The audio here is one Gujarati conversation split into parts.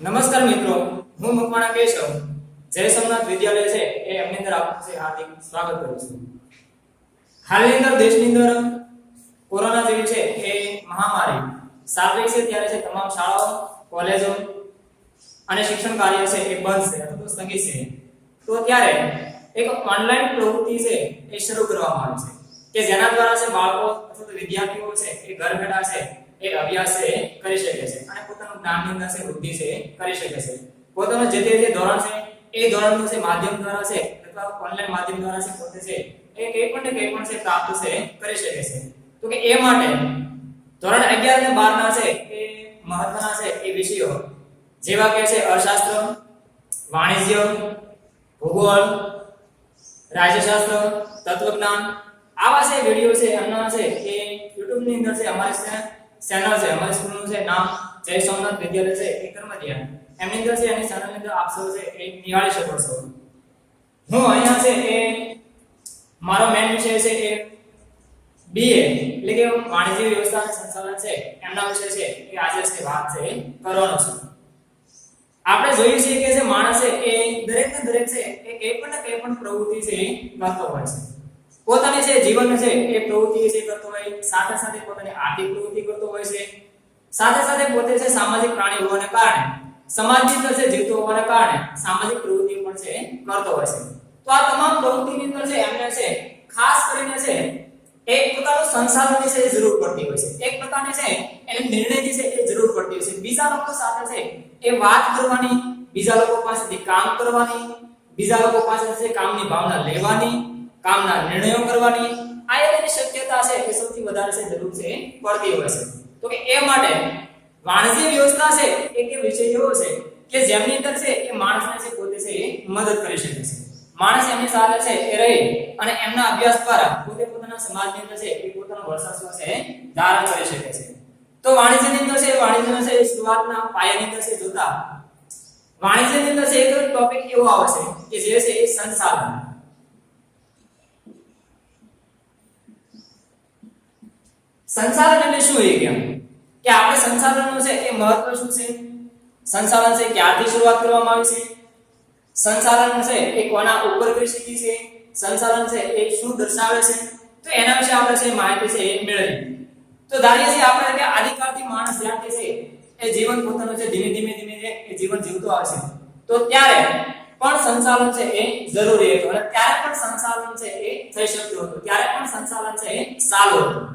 નમસ્કાર મિત્રો, હું મકવાણા કેશવ જય સોમનાથ વિદ્યાલય છે એ એમની અંદર આપનું છે હાર્દિક સ્વાગત કરું છું. હાલની અંદર દેશની અંદર કોરોના જેવી છે એ મહામારી સાર્વત્રિક છે ત્યારે છે તમામ શાળાઓ, કોલેજો અને શિક્ષણ કાર્ય છે એ બંધ છે અથવા તો સ્થગિત છે. તો ત્યારે એક ઓનલાઈન પ્રવૃત્તિ છે એ શરૂ કરવામાં આવી છે કે જેના દ્વારા છે બાળકો અથવા તો વિદ્યાર્થીઓ છે એ ઘર બેઠા છે એ અભ્યાસ છે કરી શકે છે અને પોતાનું જ્ઞાનની અંદર છે વૃદ્ધિ છે કરી શકે છે. પોતાનો જે ધોરણ છે એ ધોરણનું છે માધ્યમ દ્વારા છે અથવા ઓનલાઈન માધ્યમ દ્વારા છે પોતે છે એ કંઈ પણ છે પ્રાપ્ત છે કરી શકે છે. તો કે એ માટે ધોરણ 11 અને 12 ના છે એ મહત્વના છે એ વિષયો જેવા કે છે અર્થશાસ્ત્ર, વાણિજ્ય, ભૂગોળ, રાજ્યશાસ્ત્ર, તત્વજ્ઞાન આવા છે વિડિયો છે એમના છે એ YouTube ની અંદર છે અમારી ચેનલ છે અમારી સ્કૂલનું છે નામ જય સોમનાથ વિદ્યાલય છે એ કર્મધિયા એમની અંદર છે એની ચેનલની અંદર આપ સૌ છે એ નિહાળી શકો છો. હું અહીંયા છે એ મારો મેન વિષય છે એ BA એટલે કે વાણિજ્ય વ્યવસ્થા અને સંચાલન છે એમના વિશે છે એ આજે છે વાત છે કરવાનો છું. આપણે જોઈએ છીએ કે જે માણસ છે એ દરેક છે એ કંઈ પણ પ્રવૃત્તિ છે કરતો હોય છે. પોતાની જે જીવન છે એ પ્રવૃત્તિ છે કરતો હોય, સાથે સાથે પોતાની આર્થિક પ્રવૃત્તિ કરતો હોય છે, સાથે સાથે પોતે છે સામાજિક પ્રાણી હોવાને કારણે સમાજની અંદર છે જીવતો હોવાને કારણે સામાજિક પ્રવૃત્તિ પણ છે કરતો હોય છે. તો આ તમામ પ્રવૃત્તિની અંદર છે એમને છે ખાસ કરીને છે એક પ્રકારનું સંસાધનની છે જરૂર પડતી હોય છે. એક પ્રકારની છે એને નિર્ણયની છે એ જરૂર પડતી હોય છે. બીજા લોકો સાથે છે એ વાત કરવાની, બીજા લોકો પાસેથી કામ કરવાની, બીજા લોકો પાસેથી કામની ભાવના લેવાની, કામના નિર્ણયો કરવાની આ એની શક્યતા છે એ સૌથી વધારે છે જરૂર છે પડતી હોય છે. તો કે એ માટે વાણિજ્ય વ્યવસ્થા છે એક વિષય એવો છે કે જેમની અંદર છે એ માણસને છે પોતે છે એ મદદ કરી શકે છે. માણસ એમની સાથે છે એ રહી અને એમના અભ્યાસ દ્વારા પોતે પોતાના સમાજની અંદર છે એ પોતાનું વર્ચસ્વ છે ધારણ કરી શકે છે. તો વાણિજ્યની અંદર છે વાણિજ્યના છે શરૂઆતના પાયાની અંદર છે જોતા વાણિજ્યની અંદર છે એક ટોપિક એવો આવે છે કે જે છે એ સંસાધન. સંસાધન એટલે શું એ કેમ કે આપણે સંસાધનનું છે એ મહત્વ શું છે, સંસાધન છે ક્યારથી શરૂઆત કરવામાં આવી છે, સંસાધન છે એ કોના ઉપર કરી શકી છે, સંસાધન છે એ શું દર્શાવે છે, તો એના વિશે આપણે છે માહિતી છે એ મેળવી. તો ધારીએ છીએ આપણે કે આદિકાળથી માણસ જ્યારથી છે એ જીવન પોતાનું છે ધીમે એ જીવન જીવતો આવે છે તો ત્યારે પણ સંચાલન છે એ જરૂરી હતું અને ત્યારે પણ સંચાલન છે એ થઈ શકતું હતું, ત્યારે પણ સંચાલન છે એ ચાલુ હતું.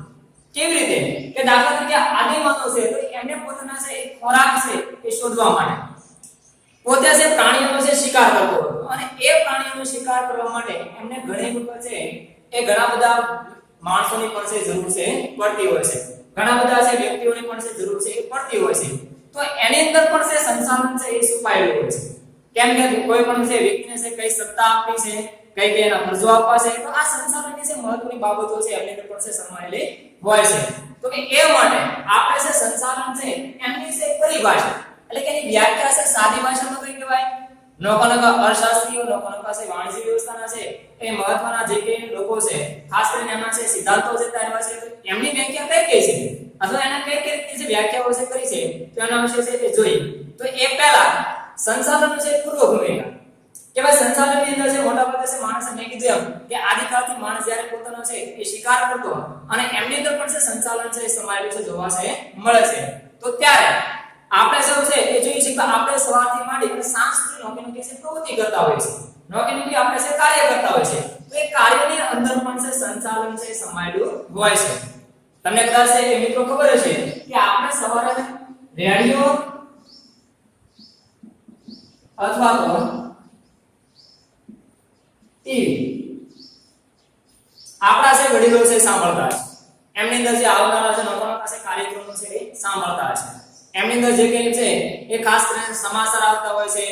કેવી રીતે કે દાખલા તરીકે આદિમાનવ છે તો એમને પોતાના છે એક ખોરાક છે એ શોધવા માટે પોતે છે પ્રાણીઓનો છે શિકાર કરતો હતો અને એ પ્રાણીઓનો શિકાર કરવા માટે એમને ઘણી વખત છે એ ઘણા બધા માણસોની પણ છે જરૂર છે પડતી હોય છે, ઘણા બધા છે વ્યક્તિઓની પણ છે જરૂર છે એ પડતી હોય છે. તો એની અંદર પણ છે સંસાધન છે એ છુપાયેલું હોય છે. કેમ કે કોઈ પણ છે વ્યક્તિને છે કઈ સત્તા આપવી છે, કઈ એના ફરજો આપવા છે, તો આ સંસાધનની છે મહત્વની બાબતો છે એમની અંદર પણ છે સમાયેલી હોય છે. તો કે એ માટે આપણે છે સંસાધન છે એમની છે પરિભાષા એટલે કે એની વ્યાખ્યા છે સાદી ભાષામાં કઈ કહેવાય. નોકનકા અર્થશાસ્ત્રીઓ, નોકનકા છે વાણિજ્ય વ્યવસ્થાના છે એ મહત્વના જે કે લોકો છે ખાસ કરીને એમના છે સિદ્ધાંતો છે તારવા છે એમની વ્યાખ્યા કઈ છે અથવા એના કઈ રીતે જે વ્યાખ્યાઓ છે કરી છે તો એના વિશે છે તે જોઈ. તો એ પહેલા સંસાધન છે પૂર્વ ભૂમિકા કે ભાઈ સંસાધનની અંદર છે મોટા ભાગે છે માણસે મેં કીધું એમ કે આદિકાળથી માણસ જ્યારે પોતાનો છે એ શિકાર કરતો અને એમની અંદર પણ છે સંચાલન છે સમાયેલું છે જોવા છે મળે છે. તો ત્યારે આપણે સૌ છે એ જોઈ છે કે આપણે સવારથી માંડી અને સાંજ સુધી નોકરી છે પ્રવૃત્તિ કરતા હોય છે, નોકરી આપણે છે કાર્ય કરતા હોય છે. તો એ કાર્યની અંદર પણ છે સંચાલન છે સમાયેલું હોય છે. તમને કદાચ છે એ મિત્રો ખબર હશે કે આપણે સવારે રેડિયો અથવા તો ટીવી આપણા છે વડીલો છે સાંભળતા છે, એમની અંદર જે આવનારા છે નોકરના પાસે કાર્યક્રમો છે એ સાંભળતા છે. એમની અંદર જે કંઈ છે એ ખાસ કરીને સમાચાર આવતા હોય છે.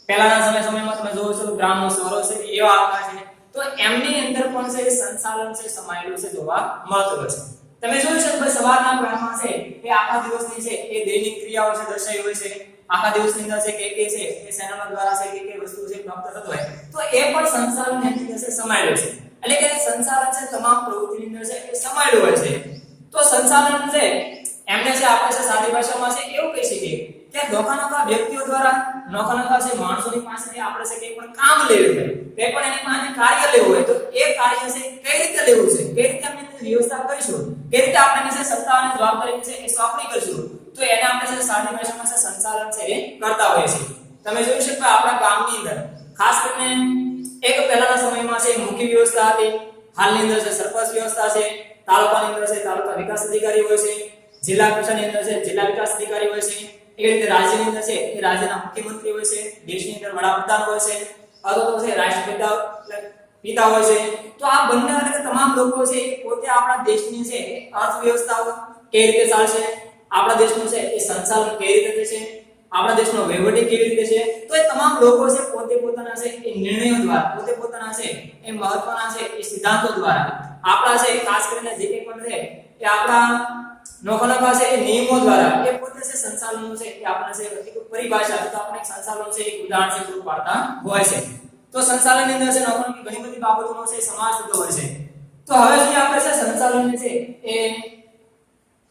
પહેલાના સમયમાં તમે જોવો છો ગ્રામનો સ્વરો છે એવા આવતા છે. તો એમની અંદર પણ છે સંચાલન છે સમાયેલું છે જોવા મળતું હોય છે. તમે જોયું છે કે સવારના ગ્રામમાં છે એ આખા દિવસની છે એ દૈનિક ક્રિયાઓ છે દર્શાવી હોય છે. આખા દિવસની અંદર છે કે છે એ ચેનલો દ્વારા છે કે વસ્તુ છે પ્રાપ્ત થતો હોય તો એ પણ સંચાલન એની અંદર છે સમાયેલું છે. એટલે કે સંચાલન છે તમામ પ્રવૃત્તિની અંદર છે એ સમાયેલું હોય છે. તો સંચાલન છે એમને છે આપણે છે સાદી ભાષામાં છે એવું કહી શકીએ કે નોખા વ્યક્તિઓ દ્વારા નોખા છે માણસોની પાસેથી આપણે છે કંઈ પણ કામ લેવું હોય, કંઈ પણ એની પાસે કાર્ય લેવું હોય તો એ કાર્ય છે કઈ રીતે લેવું છે, કઈ રીતે આપણે વ્યવસ્થા કરીશું, કઈ રીતે આપણે છે સત્તા અને જવાબદારી છે એ સોંપણી કરીશું, તો એને આપણે છે સાદી ભાષામાં છે સંચાલન છે એ કરતા હોઈએ છીએ. તમે જોઈ શકો આપણા ગામની અંદર ખાસ કરીને એક પહેલાના સમયમાં છે મુખ્ય વ્યવસ્થા હતી, હાલની અંદર છે સરપંચ વ્યવસ્થા છે, તાલુકાની અંદર છે તાલુકા વિકાસ અધિકારી હોય છે, જિલ્લા કક્ષાની અંદર છે જિલ્લા વિકાસ અધિકારી હોય છે, એ રીતે રાજ્યની અંદર છે એ રાજ્યના મુખ્યમંત્રી હોય છે, દેશની અંદર વડાપ્રધાન હોય છે, અથવા તો છે રાષ્ટ્રપિતા પિતા હોય છે. તો આ બંને એટલે તમામ લોકો છે પોતે આપણા દેશની છે અર્થવ્યવસ્થા કેવી રીતે ચાલશે, આપણા દેશનું છે એ સંચાલન કેવી રીતે થશે, આપણા દેશનો વહીવટ કેવી રીતે છે, તો એ તમામ લોકો છે પોતે પોતાના છે એ નિર્ણયો દ્વારા, પોતે પોતાના છે એ મહત્વના છે એ સિદ્ધાંતો દ્વારા આપણા છે ખાસ કરીને જે કંઈ પણ છે એ આપણા નોખા છે એ નિયમો દ્વારા એ પોતે છે સંચાલનો છે એ આપણે છે એક પરિભાષા તો આપણે સંચાલન છે એક ઉદાહરણ છે પૂરું પાડતા હોય છે. તો સંચાલનની અંદર છે નોખા ઘણી બધી બાબતોનો છે સમાવેશ થતો હોય છે. તો હવે જે આપણે છે સંચાલન છે એ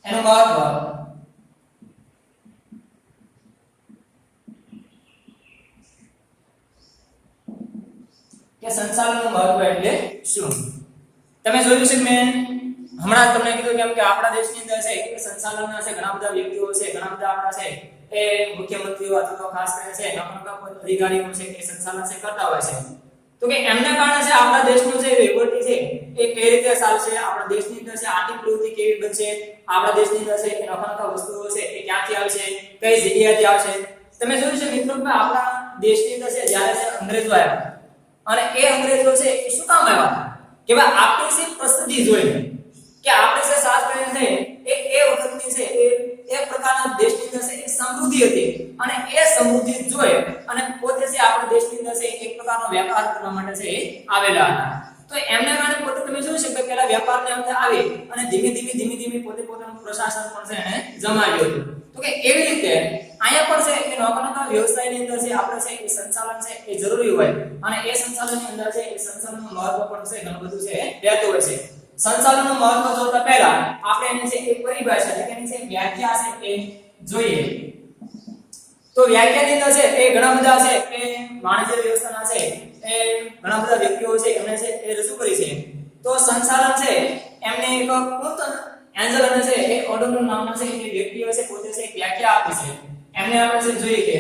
એનો મહત્વ કે સંચાલનનું મહત્વ એટલે શું? તમે જોયું છે મેં હમણાં તમને કીધું કેમ કે આપણા દેશની અંદર છે કે સંચાલનના છે ઘણા બધા વ્યક્તિઓ છે, ઘણા બધા આપણા છે એ મુખ્યમંત્રીઓ અથવા તો ખાસ કરીને છે નોકર અધિકારીઓ છે એ સંચાલન છે કરતા હોય છે. તો કે એમના કારણે છે આપણા દેશનું જે વહીવટ છે એ કઈ રીતે ચાલશે, આપણા દેશની અંદર છે આર્થિક પ્રવૃત્તિ કેવી બનશે, આપણા દેશની અંદર છે એ નોખા વસ્તુઓ છે એ ક્યાંથી આવશે, કઈ જગ્યાએથી આવશે. તમે જોયું છે મિત્રો કે આપણા દેશની અંદર છે જ્યારે છે અંગ્રેજો આવ્યા અને એ અંગ્રેજો છે એ શું કામ આવ્યા કે ભાઈ આપણી છે પ્રસિદ્ધિ જોઈને કે આપણે છે સાથ કરીને એ વખતની છે એક પ્રકારના દેશની અંદર છે એક સમૃદ્ધિ હતી અને એ સમૃદ્ધિ જોઈ અને પોતે છે આપણા દેશની અંદર છે એક પ્રકારનો વેપાર કરવા માટે છે આવેલા હતા. તો એમને કારણે પોતે તમે જોઈ શકો કે પહેલા વેપારની અંદર આવી અને ધીમે ધીમે પોતે પોતાનું પ્રશાસન પણ છે એને જમાવ્યું હતું. તો કે એવી રીતે અહીંયા પણ છે કે નોખા વ્યવસાયની અંદર છે આપણે છે એ સંચાલન છે એ જરૂરી હોય અને એ સંચાલનની અંદર છે એ સંચાલનનું મહત્વ પણ છે ઘણું બધું છે રહેતું હોય છે. સંચાલનનું મહત્વ જોતા પહેલા આપણે એની છે એક પરિભાષા એટલે કે એની છે વ્યાખ્યા છે એ જોઈએ. તો વ્યાખ્યાની અંદર છે એ ઘણા બધા છે કે વાણિજ્ય વ્યવસ્થાના છે એ ઘણા બધા વ્યક્તિઓ છે એમને છે એ રજૂ કરી છે. તો સંચાલન છે એમને એક એન્જલ અને છે એ ઓડોનો નામના છે એ વ્યક્તિઓ છે પોતે છે એક વ્યાખ્યા આપી છે. એમને આપણે છે જોઈએ કે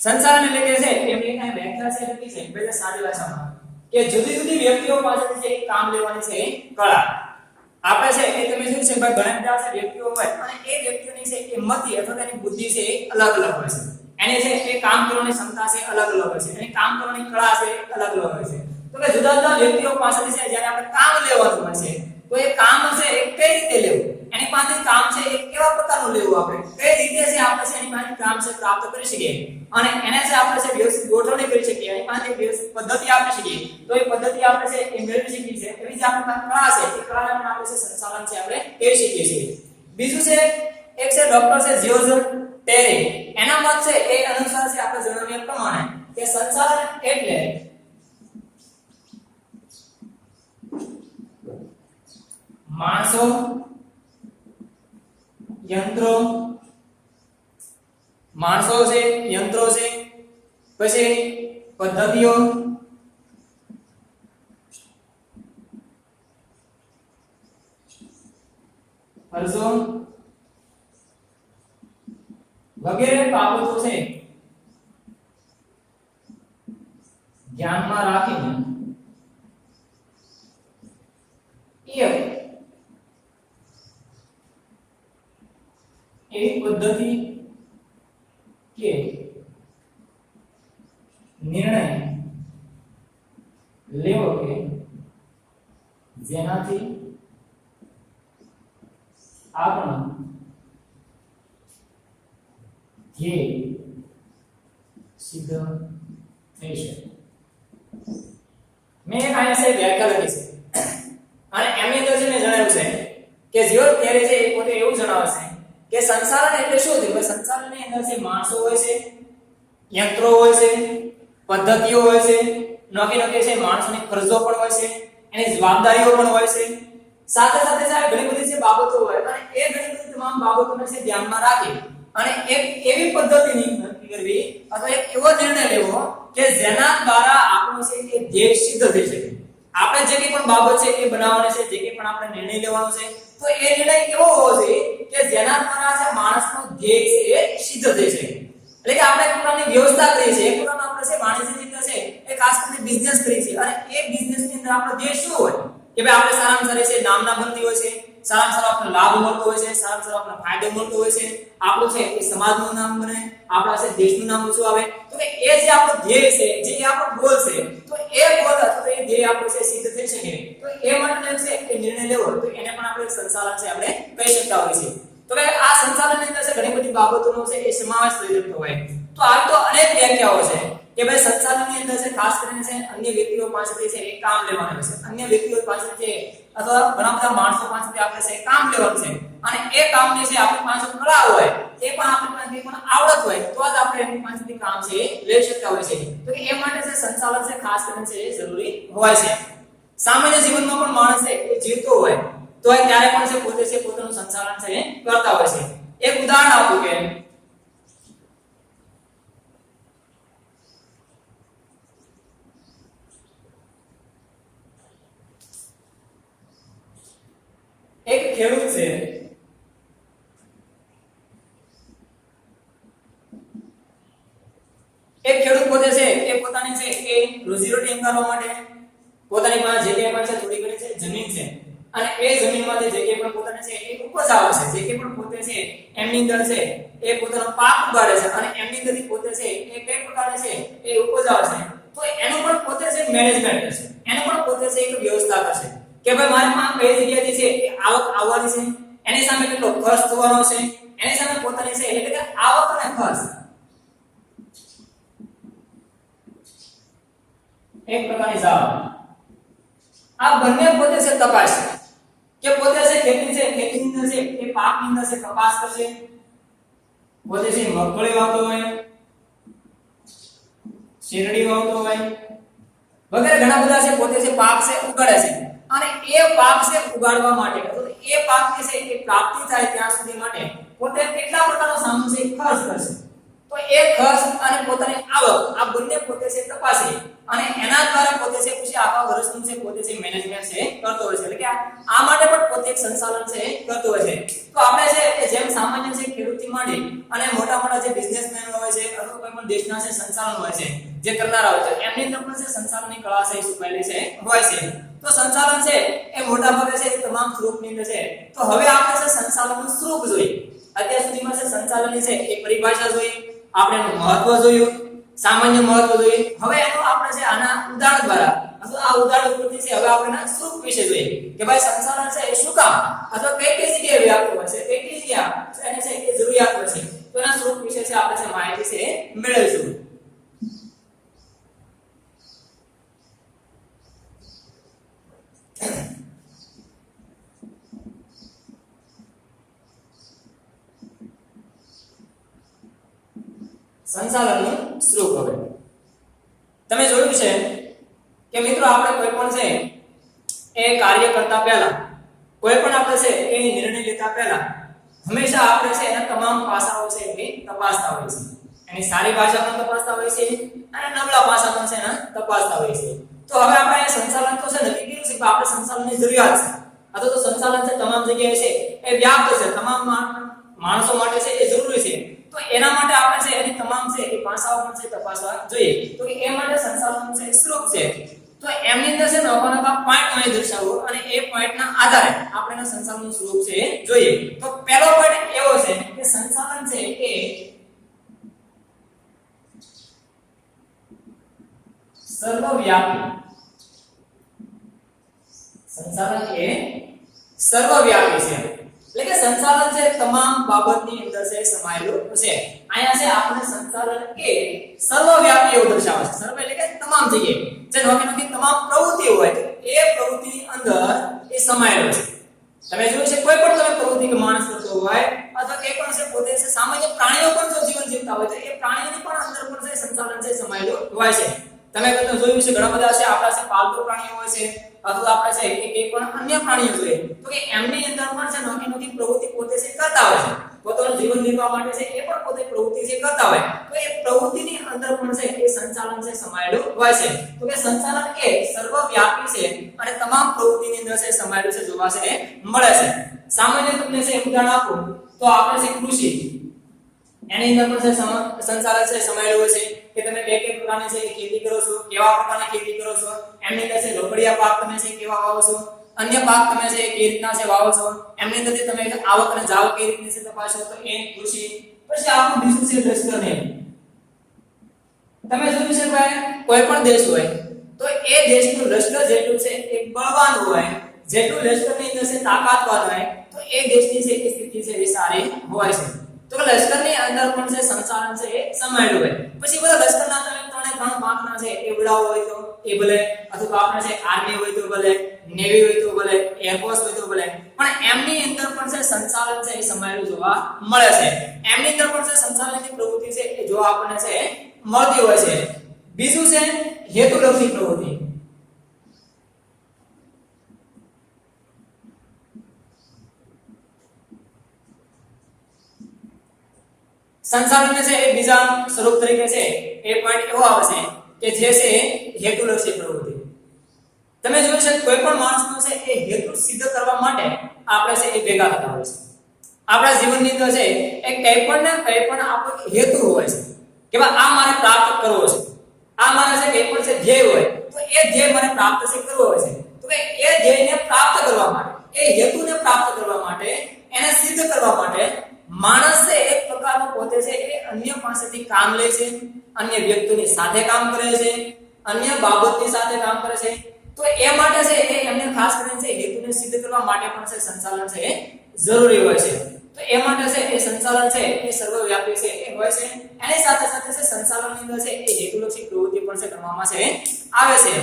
સંચાલન એટલે કે છે એમની કાંઈ વ્યાખ્યા છે લખી છે પહેલા સાદી ભાષામાં કે જુદી જુદી વ્યક્તિઓ પાસેથી છે કામ લેવાની છે કળા. આપણે છે એ તમે જોયું છે ભાઈ ઘણા બધા વ્યક્તિઓ હોય અને એ વ્યક્તિઓની છે એ મતિ અથવા તેની બુદ્ધિ છે એ અલગ અલગ હોય છે. એની છે એ કામ કરવાની ક્ષમતા છે અલગ અલગ હોય છે, એની કામ કરવાની કળા છે અલગ અલગ હોય છે. તો કે જુદા જુદા વ્યક્તિઓ પાસેથી છે જ્યારે આપણે કામ લેવાનું હોય છે તો એ કામ છે એ કઈ રીતે લેવું, એની પાસે કામ છે એ કેવા પ્રકારનું લેવું, આપણે કઈ રીતે છે આપણે છે એની પાસે કામ છે પ્રાપ્ત કરી શકીએ અને એને છે આપણે છે વ્યવસ્થિત ગોઠવણી કરી શકીએ, એની પાસે વ્યવસ્થિત પદ્ધતિ આપી શકીએ તો એ પદ્ધતિ આપણે છે એ મેળવી શકીએ છીએ. એવી જે આપણી પાસે કળા છે એ કળાને પણ આપણે છે સંચાલન છે આપણે કહી શકીએ છીએ. બીજું છે એક છે ડોક્ટર છે જ્યોર્જ ટેરે, એના મત છે એ અનુસાર છે આપણે જણાવ્યા પ્રમાણે કે સંચાલન એટલે માણસો, યંત્રો, માણસો છે, યંત્રો છે, પછી પદ્ધતિઓ, ખર્ચો વગેરે બાબતો છે ધ્યાનમાં રાખીને એવી પદ્ધતિ કે નિર્ણય લેવો કે જેનાથી આપણો ધ્યેય સિદ્ધ થઈ શકે. મેં અહીંયા છે વ્યાખ્યા લખી છે અને એમની અંદર છે મેં જણાવ્યું છે કે જીવન ત્યારે છે એ પોતે એવું જણાવે છે કે સંચાલન એટલે શું છે? સંચાલનની અંદર છે માણસો હોય છે, યંત્રો હોય છે, પદ્ધતિઓ હોય છે, નોકી છે માણસોની ફરજો પણ હોય છે, એની જવાબદારીઓ પણ હોય છે, સાથે સાથે છે ઘણી બધી છે બાબતો હોય અને એ ઘણી બધી તમામ બાબતોને છે ધ્યાનમાં રાખી અને એક એવી પદ્ધતિની નક્કી કરવી અથવા એક એવો નિર્ણય લેવો કે જેના દ્વારા આપણો છે એ ધ્યેય સિદ્ધ થઈ શકે. આપણે જે કંઈ પણ બાબત છે એ બનાવવાની છે, જે કંઈ પણ આપણે નિર્ણય લેવાનો છે, તો એ નિર્ણય એવો હોવો જોઈએ કે જેના દ્વારા છે માણસનો ધ્યેય છે એ સિદ્ધ થઈ શકે. એટલે કે આપણે એક પ્રકારની વ્યવસ્થા કરી છે, એક પ્રકારનો આપણે છે વાણિજ્યની અંદર છે એ ખાસ કરીને બિઝનેસ કરી છે અને એ બિઝનેસની અંદર આપણો ધ્યેય શું હોય કે ભાઈ આપણે સારામાં સારી છે નામના બનતી હોય છે, સારામાં સારો આપણને લાભ મળતો હોય છે, સારામાં સારો આપણને ફાયદો મળતો હોય છે, આપણું છે એ સમાજનું નામ બને, આપણા છે દેશનું નામ ઊંચું આવે. તો કે એ જે આપણો ધ્યેય છે, જે આપણો ગોલ છે, તો એ ગોલ અથવા એ ધ્યેય આપણો છે સિદ્ધ થઈ શકે તો એ માટે છે એ નિર્ણય લેવો તો એને પણ આપણે સંચાલન છે આપણે કહી શકતા હોઈએ છીએ. તો કે આ સંચાલનની અંદર છે ઘણી બધી બાબતોનો છે એ સમાવેશ થઈ જતો હોય. તો આવી તો અનેક વ્યાખ્યાઓ છે કે ભાઈ સંચાલનની અંદર છે ખાસ કરીને છે અન્ય વ્યક્તિઓ પાસેથી છે એ કામ લેવાનું છે, અન્ય વ્યક્તિઓ પાસેથી અથવા ઘણા બધા માણસો પાસેથી આપણે છે કામ લેવાનું છે અને એ કામની છે આપણી પાસે કળા હોય, એ પણ આપણી પાસે પણ આવડત હોય તો જ આપણે એની પાસેથી કામ છે લઈ શકતા હોય છે. તો એ માટે છે સંચાલન છે ખાસ કરીને છે એ જરૂરી હોય છે. સામાન્ય જીવનમાં પણ માણસ છે એ જીવતો હોય તો ત્યારે પણ છે પોતે છે પોતાનું સંચાલન છે કરતા હોય છે. એક ઉદાહરણ આપું કે એક ખેડૂત છે એક ખેડૂત પોતે છે એ પોતાની છે એ રોજીરોટી કરવા માટે પોતાની પાસે જે કંઈ પણ છે થોડી ઘણી છે જમીન છે અને એ જમીનમાંથી જે કંઈ પણ પોતાને છે એ ઉપજ આવે છે, જે કંઈ પણ પોતે છે એમની અંદર છે એ પોતાનો પાક ઉગાડે છે અને એમની અંદરથી પોતે છે એ કઈ પ્રકારે છે એ ઉપજ આવે છે તો એનું પણ પોતે છે મેનેજમેન્ટ કરશે, એનું પણ પોતે છે એક વ્યવસ્થા કરશે કે ભાઈ મારી માં કઈ જગ્યાએથી છે આવક આવવાની છે, એની સામે કેટલો ખર્ચ થવાનો છે, એની સામે પોતાની છે એટલે કે આવક અને ખર્ચ એક પ્રકારની જાળ આ બંને પોતે છે તપાસ કે પોતે છે ખેતીની અંદર છે એ પાકની અંદર છે કપાસ કરશે, પોતે છે મગફળી વાવતો હોય, શેરડી વાવતો હોય વગેરે ઘણા બધા છે પોતે છે પાક છે ઉગાડે છે અને એ પાક છે ઉગાડવા માટે એ પાકની છે એ પ્રાપ્તિ થાય ત્યાં સુધી માટે પોતે કેટલા પ્રકારનો સામાન છે ખર્ચ કરશે. તો એ ખર્ચ અને પોતાની આવક આ બંને પોતે છે તપાસે અને એના દ્વારા પોતે છે પછી આખા વર્ષનું છે પોતે છે મેનેજમેન્ટ છે કરતો હોય છે. એટલે કે આ માટે પણ પોતે એક સંચાલન છે કરતો હોય છે. તો આપણે છે કે જેમ સામાન્ય છે ખેડૂતથી માંડી અને મોટા મોટા જે બિઝનેસમેન હોય છે અથવા કોઈ પણ દેશના છે સંચાલન હોય છે જે કરનારા હોય છે એમની અંદર પણ છે સંચાલનની કળા છે છુપાયેલી છે હોય છે. તો સંચાલન છે એ મોટા ભાગે છે તમામ સ્વરૂપની અંદર છે. તો હવે આપણે છે સંચાલનનું સ્વરૂપ જોઈએ. અત્યાર સુધીમાં છે સંચાલનની છે એ પરિભાષા જોઈ, આપણે એનું મહત્વ જોયું, સામાન્ય મહત્વ જોઈએ. હવે એનો આપણે છે આના ઉદાહરણ દ્વારા અથવા આ ઉદાહરણ ઉપરથી છે હવે આપણે સ્વરૂપ વિશે જોઈએ કે ભાઈ સંચાલન છે એ શું કામ અથવા કઈ કઈ જગ્યાએ વ્યાપ્ત હોય છે, કઈ કઈ જગ્યા એને છે એ જરૂરિયાત હોય છે. તો એના સ્વરૂપ વિશે છે આપણે છે માહિતી છે મેળવીશું. સંચાલનનું સ્વરૂપ હવે તમે જોયું છે કે મિત્રો આપણે કોઈ પણ છે એ કાર્ય કરતા પહેલા કોઈ પણ આપણે છે એ નિર્ણય લેતા પહેલા હંમેશા આપણે છે એના તમામ પાસાઓ છે એ તપાસતા હોય છે. એની સારી ભાષા પણ તપાસતા હોય છે અને નબળા પાસા પણ છે એના તપાસતા હોય છે. તો હવે આપણે સંચાલન તો છે નક્કી કર્યું છે કે આપણે સંચાલનની જરૂરિયાત છે અથવા તો સંચાલન છે તમામ જગ્યાએ છે એ વ્યાપ્ત છે, તમામ માણસો માટે છે એ જરૂરી છે. તો એના માટે આપણે છે એની તમામ છે એ પાસાઓ પણ છે તપાસવા જોઈએ. તો એ માટે સંચાલન છે સ્વરૂપ છે. તો એમની અંદર છે નવા પોઈન્ટ અહીં દર્શાવો અને એ પોઈન્ટના આધારે આપણે સંચાલનનું સ્વરૂપ છે જોઈએ. તો પહેલો પોઈન્ટ એવો છે કે સંચાલન છે એ સર્વવ્યાપી. સંચાલન એ સર્વવ્યાપી છે, એટલે કે સંચાલન છે તમામ બાબતની અંદર છે સમાયેલું છે. અહીંયા છે આપણે સંચાલન એ સર્વવ્યાપી એવું દર્શાવે છે. સર્વ એટલે કે તમામ જગ્યાએ જે નોકી તમામ પ્રવૃત્તિ હોય એ પ્રવૃત્તિની અંદર એ સમાયેલો છે. તમે જોયું છે કોઈ પણ તમે પ્રવૃત્તિ કે માણસ કરતો હોય અથવા કે પણ છે પોતે છે સામાન્ય પ્રાણીઓ પણ જો જીવન જીવતા હોય તો એ પ્રાણીઓની પણ અંદર પણ છે સંચાલન છે સમાયેલું હોય છે. તમે કદાચ જોયું છે ઘણા બધા છે આપણા છે પાલતુ પ્રાણીઓ હોય છે અથવા આપણે છે કે પણ અન્ય પ્રાણીઓ જોઈએ તો કે એમની અંદર પણ છે નોકી પ્રવૃત્તિ પોતે છે કરતા હોય છે. પોતાનું જીવન નિર્વાહ માટે છે એ પણ પોતે પ્રવૃત્તિ છે કરતા હોય તો એ પ્રવૃત્તિની અંદર પણ છે એ સંચાલન છે સમાયેલું હોય છે. તો કે સંચાલન એ સર્વવ્યાપી છે અને તમામ પ્રવૃત્તિની અંદર છે સમાયેલું છે જોવા છે મળે છે. સામાન્ય તમને છે ઉદાહરણ આપું તો આપણે છે કૃષિ એની અંદર પણ છે સંચાલન છે સમાયેલું છે કે તમે બે કે પ્રકારની છે ખેતી કરો છો, કેવા પ્રકારની ખેતી કરો છો, એમની અંદર છે લોકડિયા પાક તમે છે કેવા વાવો છો, અન્ય પાક તમે છે કેવી રીતના છે વાવો છો, એમની અંદર તમે આવક અને જાવક કેવી રીતની છે તપાસો તો એ કૃષિ. પછી આપણું બીજું છે લશ્કર. તમે જોયું છે ભાઈ કોઈ પણ દેશ હોય તો એ દેશનું લશ્કર જેટલું છે એ બળવાન હોય, જેટલું લશ્કરની અંદર છે તાકાતવાન હોય તો એ દેશની છે એ સ્થિતિ છે એ સારી હોય છે. તો લશ્કરની અંદર પણ છે સંચાલન છે એ સમાયેલું હોય. પછી બધા લશ્કરના ત્રણ ભાગના છે એ ઉડાવ હોય તો એ ભલે અથવા આપણે છે આર્મી હોય તો ભલે, નેવી હોય તો ભલે, એરફોર્સ હોય તો ભલે, પણ એમની અંદર પણ છે સંચાલન છે એ સમાયેલું જોવા મળે છે. એમની અંદર પણ છે સંચાલનની પ્રવૃત્તિ છે એ જોવા આપણને છે મળતી હોય છે. બીજું છે હેતુલક્ષી પ્રવૃત્તિ. સંચાલન છે એ બીજા સ્વરૂપ તરીકે છે એ પોઈન્ટ એવો આવે છે કે જે છે હેતુલક્ષી પ્રવૃત્તિ. તમે જોયું છે કોઈ પણ માણસનો છે એ હેતુ સિદ્ધ કરવા માટે આપણે છે એ ભેગા થતા હોય છે. આપણા જીવનની અંદર છે એ કંઈ પણ આપણો હેતુ હોય છે કે ભાઈ આ મારે પ્રાપ્ત કરવો છે, આ મારે છે કંઈ પણ છે ધ્યેય હોય તો એ ધ્યેય મારે પ્રાપ્ત છે કરવો હોય છે. તો કે એ ધ્યેયને પ્રાપ્ત કરવા માટે, એ હેતુને પ્રાપ્ત કરવા માટે, એને સિદ્ધ કરવા માટે માણસ છે એક પ્રકારનો પોતે છે એ અન્ય પાસેથી કામ લે છે, અન્ય વ્યક્તિની સાથે કામ કરે છે, અન્ય બાબતની સાથે કામ કરે છે. તો એ માટે છે એ એમને ખાસ કરીને છે હેતુને સિદ્ધ કરવા માટે પણ છે સંચાલન છે જરૂરી હોય છે. તો એ માટે છે એ સંચાલન છે એ સર્વવ્યાપી છે એ હોય છે. એની સાથે સાથે છે સંચાલનની અંદર છે એ હેતુલક્ષી પ્રવૃત્તિ પણ છે કરવામાં છે આવે છે.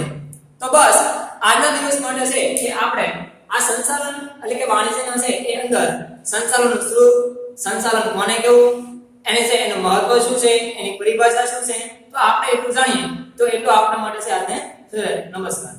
તો બસ આજના દિવસ માટે છે કે આપણે આ સંચાલન એટલે કે વાણિજ્યના છે એ અંદર સંચાલનનું સ્વરૂપ, સંચાલન કોને કેવું, એની છે એનું મહત્વ શું છે, એની પરિભાષા શું છે, તો આપણે એટલું જાણીએ તો એટલું આપણા માટે છે આજને. નમસ્કાર.